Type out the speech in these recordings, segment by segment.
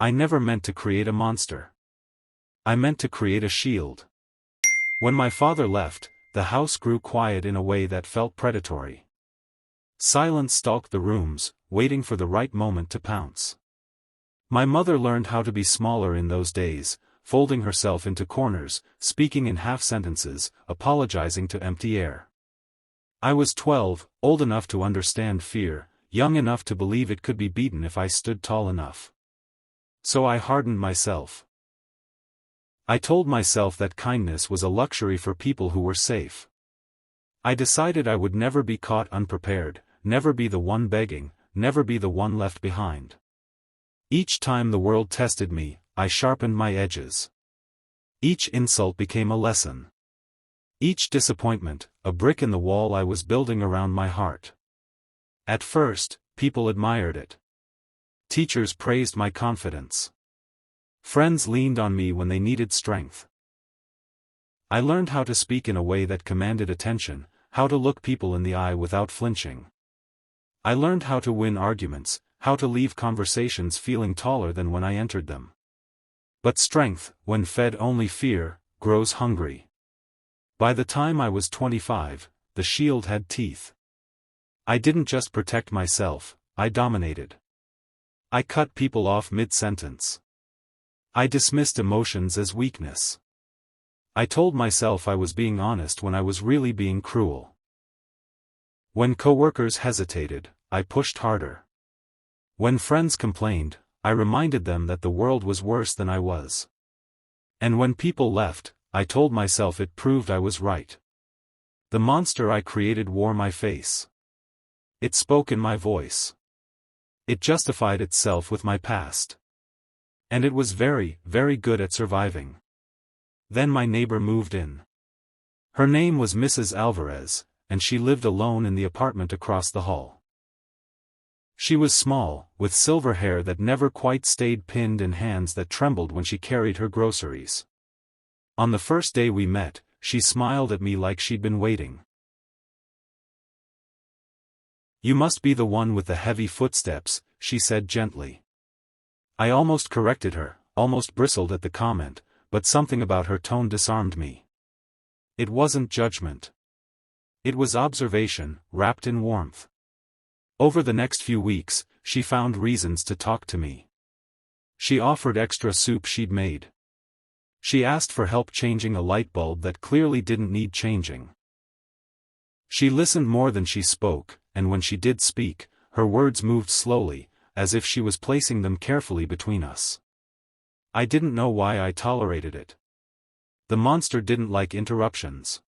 I never meant to create a monster. I meant to create a shield. When my father left, the house grew quiet in a way that felt predatory. Silence stalked the rooms, waiting for the right moment to pounce. My mother learned how to be smaller in those days, folding herself into corners, speaking in half-sentences, apologizing to empty air. I was 12, old enough to understand fear, young enough to believe it could be beaten if I stood tall enough. So I hardened myself. I told myself that kindness was a luxury for people who were safe. I decided I would never be caught unprepared, never be the one begging, never be the one left behind. Each time the world tested me, I sharpened my edges. Each insult became a lesson. Each disappointment, a brick in the wall I was building around my heart. At first, people admired it. Teachers praised my confidence. Friends leaned on me when they needed strength. I learned how to speak in a way that commanded attention, how to look people in the eye without flinching. I learned how to win arguments, how to leave conversations feeling taller than when I entered them. But strength, when fed only fear, grows hungry. By the time I was 25, the shield had teeth. I didn't just protect myself, I dominated. I cut people off mid-sentence. I dismissed emotions as weakness. I told myself I was being honest when I was really being cruel. When coworkers hesitated, I pushed harder. When friends complained, I reminded them that the world was worse than I was. And when people left, I told myself it proved I was right. The monster I created wore my face. It spoke in my voice. It justified itself with my past. And it was very, very good at surviving. Then my neighbor moved in. Her name was Mrs. Alvarez, and she lived alone in the apartment across the hall. She was small, with silver hair that never quite stayed pinned and hands that trembled when she carried her groceries. On the first day we met, she smiled at me like she'd been waiting. "You must be the one with the heavy footsteps," she said gently. I almost corrected her, almost bristled at the comment, but something about her tone disarmed me. It wasn't judgment. It was observation, wrapped in warmth. Over the next few weeks, she found reasons to talk to me. She offered extra soup she'd made. She asked for help changing a light bulb that clearly didn't need changing. She listened more than she spoke, and when she did speak, her words moved slowly, as if she was placing them carefully between us. I didn't know why I tolerated it. The monster didn't like interruptions.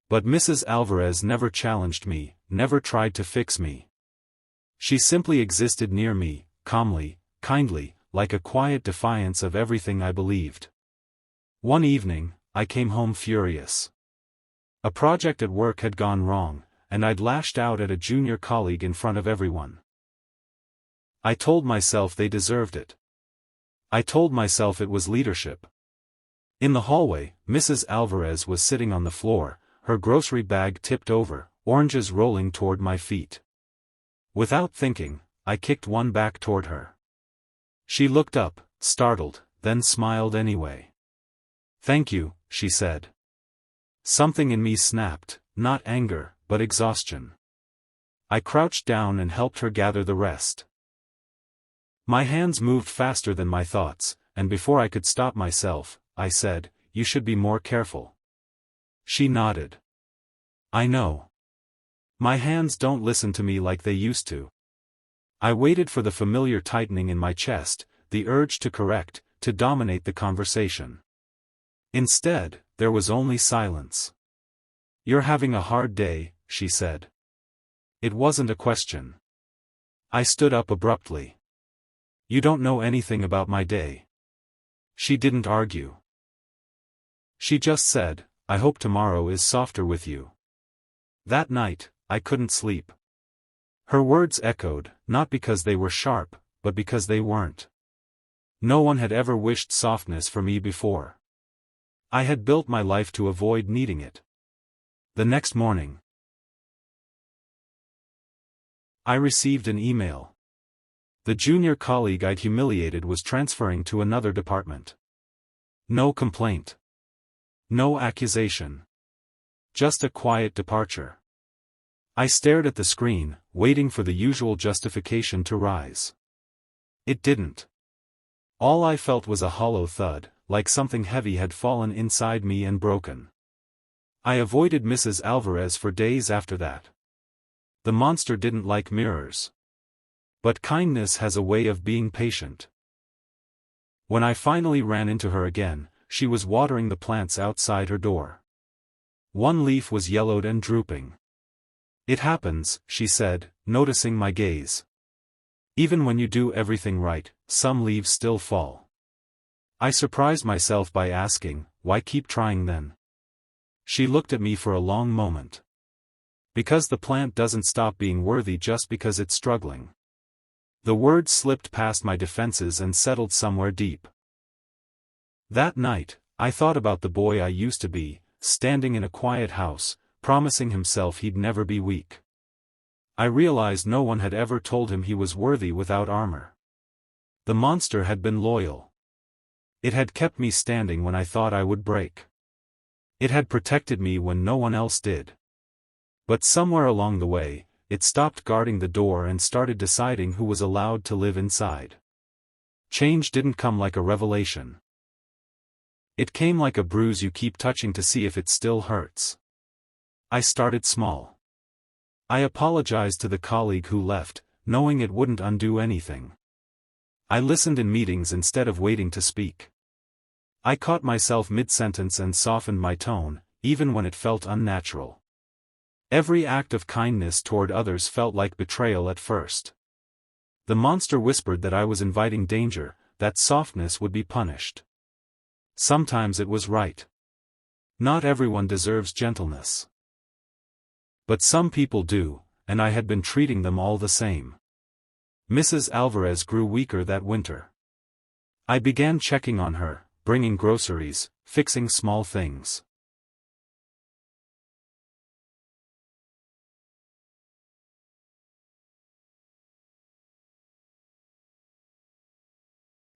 But Mrs. Alvarez never challenged me, never tried to fix me. She simply existed near me, calmly, kindly, like a quiet defiance of everything I believed. One evening, I came home furious. A project at work had gone wrong, and I'd lashed out at a junior colleague in front of everyone. I told myself they deserved it. I told myself it was leadership. In the hallway, Mrs. Alvarez was sitting on the floor, her grocery bag tipped over, oranges rolling toward my feet. Without thinking, I kicked one back toward her. She looked up, startled, then smiled anyway. "Thank you," she said. Something in me snapped, not anger, but exhaustion. I crouched down and helped her gather the rest. My hands moved faster than my thoughts, and before I could stop myself, I said, "You should be more careful." She nodded. "I know. My hands don't listen to me like they used to." I waited for the familiar tightening in my chest, the urge to correct, to dominate the conversation. Instead, there was only silence. "You're having a hard day," she said. It wasn't a question. I stood up abruptly. "You don't know anything about my day." She didn't argue. She just said, "I hope tomorrow is softer with you." That night, I couldn't sleep. Her words echoed, not because they were sharp, but because they weren't. No one had ever wished softness for me before. I had built my life to avoid needing it. The next morning, I received an email. The junior colleague I'd humiliated was transferring to another department. No complaint. No accusation. Just a quiet departure. I stared at the screen, waiting for the usual justification to rise. It didn't. All I felt was a hollow thud, like something heavy had fallen inside me and broken. I avoided Mrs. Alvarez for days after that. The monster didn't like mirrors. But kindness has a way of being patient. When I finally ran into her again, she was watering the plants outside her door. One leaf was yellowed and drooping. "It happens," she said, noticing my gaze. "Even when you do everything right, some leaves still fall." I surprised myself by asking, "Why keep trying then?" She looked at me for a long moment. "Because the plant doesn't stop being worthy just because it's struggling." The words slipped past my defenses and settled somewhere deep. That night, I thought about the boy I used to be, standing in a quiet house, promising himself he'd never be weak. I realized no one had ever told him he was worthy without armor. The monster had been loyal. It had kept me standing when I thought I would break. It had protected me when no one else did. But somewhere along the way, it stopped guarding the door and started deciding who was allowed to live inside. Change didn't come like a revelation. It came like a bruise you keep touching to see if it still hurts. I started small. I apologized to the colleague who left, knowing it wouldn't undo anything. I listened in meetings instead of waiting to speak. I caught myself mid-sentence and softened my tone, even when it felt unnatural. Every act of kindness toward others felt like betrayal at first. The monster whispered that I was inviting danger, that softness would be punished. Sometimes it was right. Not everyone deserves gentleness. But some people do, and I had been treating them all the same. Mrs. Alvarez grew weaker that winter. I began checking on her, bringing groceries, fixing small things.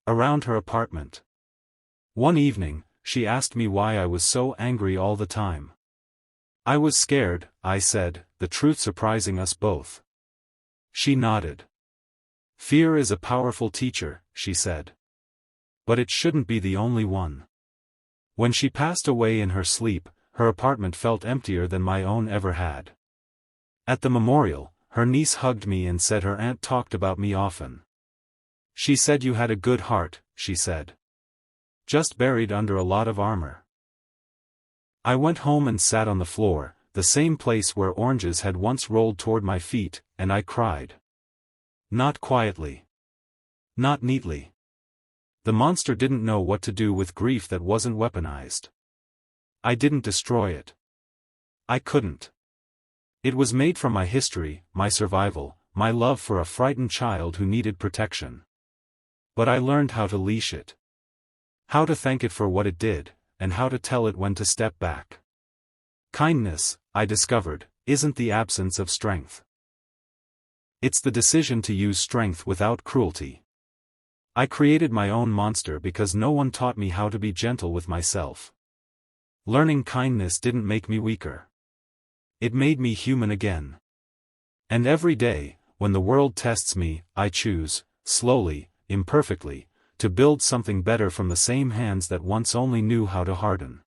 Around her apartment. One evening, she asked me why I was so angry all the time. "I was scared," I said, the truth surprising us both. She nodded. "Fear is a powerful teacher," she said. "But it shouldn't be the only one." When she passed away in her sleep, her apartment felt emptier than my own ever had. At the memorial, her niece hugged me and said her aunt talked about me often. "She said you had a good heart," she said. "Just buried under a lot of armor." I went home and sat on the floor, the same place where oranges had once rolled toward my feet, and I cried. Not quietly. Not neatly. The monster didn't know what to do with grief that wasn't weaponized. I didn't destroy it. I couldn't. It was made from my history, my survival, my love for a frightened child who needed protection. But I learned how to leash it. How to thank it for what it did, and how to tell it when to step back. Kindness, I discovered, isn't the absence of strength. It's the decision to use strength without cruelty. I created my own monster because no one taught me how to be gentle with myself. Learning kindness didn't make me weaker. It made me human again. And every day, when the world tests me, I choose, slowly, imperfectly, to build something better from the same hands that once only knew how to harden.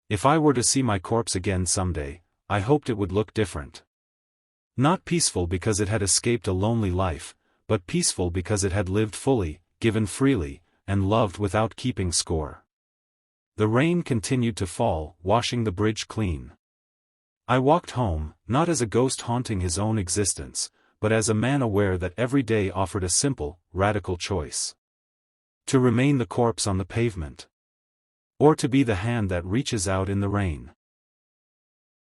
If I were to see my corpse again someday, I hoped it would look different. Not peaceful because it had escaped a lonely life, but peaceful because it had lived fully, given freely, and loved without keeping score. The rain continued to fall, washing the bridge clean. I walked home, not as a ghost haunting his own existence, but as a man aware that every day offered a simple, radical choice. To remain the corpse on the pavement. Or to be the hand that reaches out in the rain.